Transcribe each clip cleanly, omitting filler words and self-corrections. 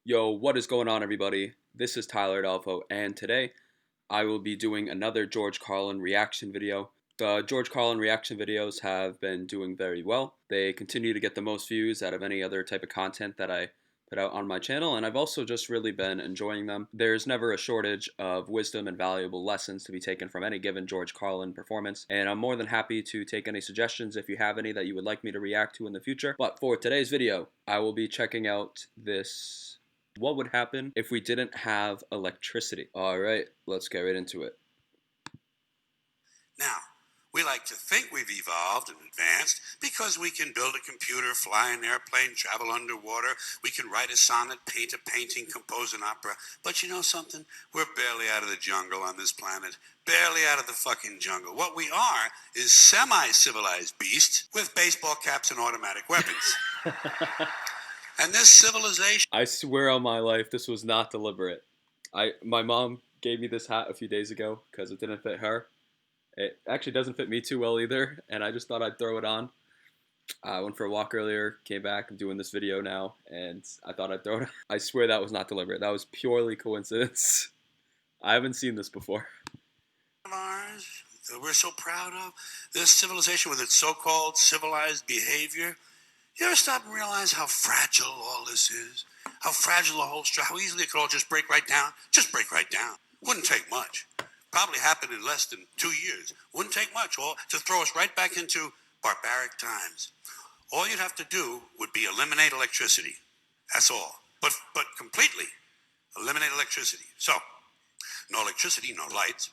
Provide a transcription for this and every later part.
Yo, what is going on, everybody? This is Tyler Adolfo, and today I will be doing another George Carlin reaction video. The George Carlin reaction videos have been doing very well. They continue to get the most views out of any other type of content that I put out on my channel, and I've also just really been enjoying them. There's never a shortage of wisdom and valuable lessons to be taken from any given George Carlin performance, and I'm more than happy to take any suggestions if you have any that you would like me to react to in the future. But for today's video, I will be checking out this what would happen if we didn't have electricity. All right, let's get right into it. Now, we like to think we've evolved and advanced because we can build a computer, fly an airplane, travel underwater, we can write a sonnet, paint a painting, compose an opera. But you know something? We're barely out of the jungle on this planet. Barely out of the fucking jungle. What we are is semi-civilized beasts with baseball caps and automatic weapons. And this civilization... I swear on my life, this was not deliberate. My mom gave me this hat a few days ago because it didn't fit her. It actually doesn't fit me too well either, and I just thought I'd throw it on. I went for a walk earlier, came back, I'm doing this video now, and I thought I'd throw it on. I swear that was not deliberate. That was purely coincidence. I haven't seen this before. ours that we're so proud of, this civilization with its so-called civilized behavior. You ever stop and realize how fragile all this is? How fragile the whole structure, how easily it could all just break right down? Just break right down. Wouldn't take much. Probably happen in less than 2 years. Wouldn't take much all to throw us right back into barbaric times. All you'd have to do would be eliminate electricity. That's all. But completely eliminate electricity. So, no electricity, no lights.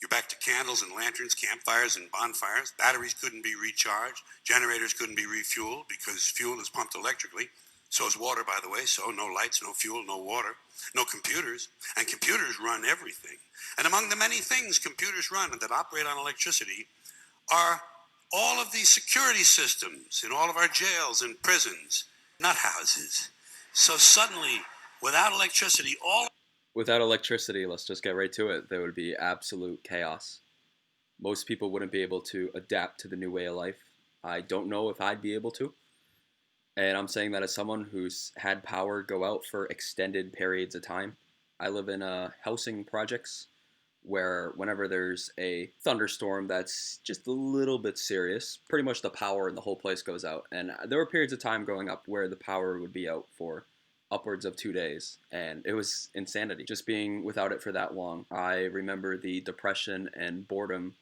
You're back to candles and lanterns, campfires and bonfires. Batteries couldn't be recharged. Generators couldn't be refueled because fuel is pumped electrically. So is water, by the way. So no lights, no fuel, no water, no computers. And computers run everything. And among the many things computers run that operate on electricity are all of the security systems in all of our jails and prisons, nut houses. So suddenly, without electricity, Without electricity, let's just get right to it, there would be absolute chaos. Most people wouldn't be able to adapt to the new way of life. I don't know if I'd be able to. And I'm saying that as someone who's had power go out for extended periods of time. I live in housing projects where whenever there's a thunderstorm that's just a little bit serious, pretty much the power in the whole place goes out. And there were periods of time growing up where the power would be out for upwards of 2 days, and it was insanity just being without it for that long. I remember the depression and boredom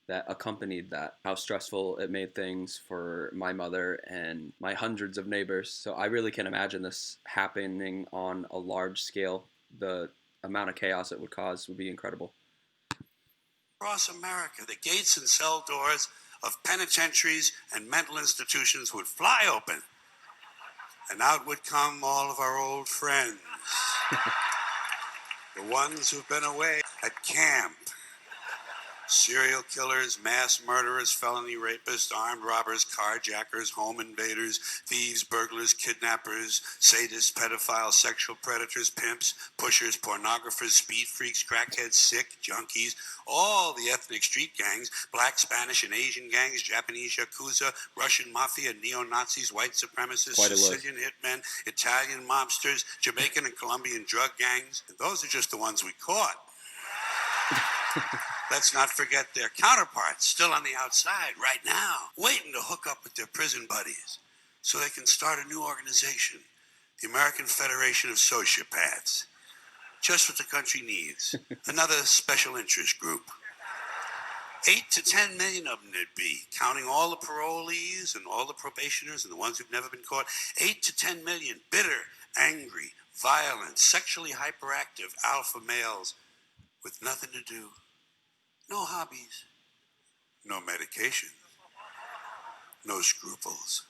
that accompanied that, how stressful it made things for my mother and my hundreds of neighbors. So I really can't imagine this happening on a large scale. The amount of chaos it would cause would be incredible. across America, the gates and cell doors of penitentiaries and mental institutions would fly open. And out would come all of our old friends. The ones who've been away at camp. Serial killers, mass murderers, felony rapists, armed robbers, carjackers, home invaders, thieves, burglars, kidnappers, sadists, pedophiles, sexual predators, pimps, pushers, pornographers, speed freaks, crackheads, sick, junkies, all the ethnic street gangs, black, Spanish, and Asian gangs, Japanese yakuza, Russian mafia, neo-Nazis, white supremacists, Sicilian hitmen, Italian mobsters, Jamaican and Colombian drug gangs. And those are just the ones we caught. Let's not forget their counterparts still on the outside right now, waiting to hook up with their prison buddies so they can start a new organization, the American Federation of Sociopaths. Just what the country needs, another special interest group. 8 to 10 million of them there'd be, counting all the parolees and all the probationers and the ones who've never been caught. 8 to 10 million bitter, angry, violent, sexually hyperactive alpha males with nothing to do. No hobbies, no medication, no scruples.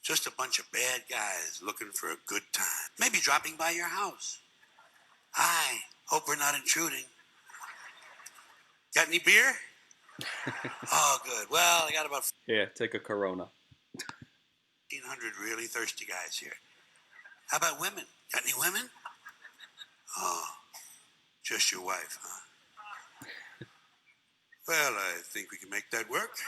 Just a bunch of bad guys looking for a good time. Maybe dropping by your house. Hi, hope we're not intruding. Got any beer? Oh, good. Well, I got about Yeah, take a Corona. 1,500 really thirsty guys here. How about women? Got any women? Oh, just your wife, huh? Well, I think we can make that work.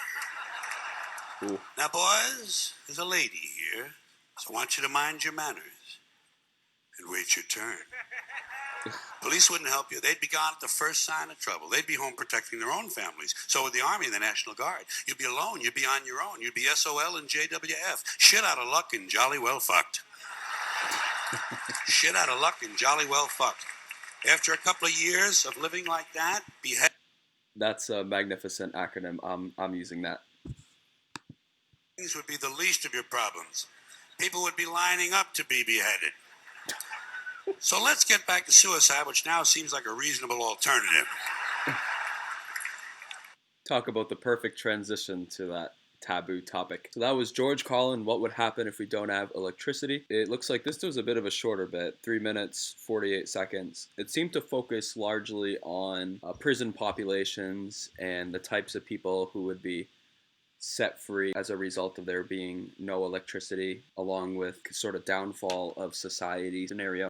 Ooh. Now, boys, there's a lady here, so I want you to mind your manners. and wait your turn. Police wouldn't help you. They'd be gone at the first sign of trouble. They'd be home protecting their own families. So would the Army and the National Guard. You'd be alone. You'd be on your own. You'd be SOL and JWF. Shit out of luck and jolly well fucked. Shit out of luck and jolly well fucked. After a couple of years of living like that, beheadings That's a magnificent acronym. I'm using that. would be the least of your problems. People would be lining up to be beheaded. So let's get back to suicide, which now seems like a reasonable alternative. Talk about the perfect transition to that taboo topic. So that was George Carlin, What Would Happen If We Don't Have Electricity? It looks like this was a bit of a shorter bit, 3 minutes, 48 seconds. It seemed to focus largely on prison populations and the types of people who would be set free as a result of there being no electricity, along with sort of downfall of society scenario.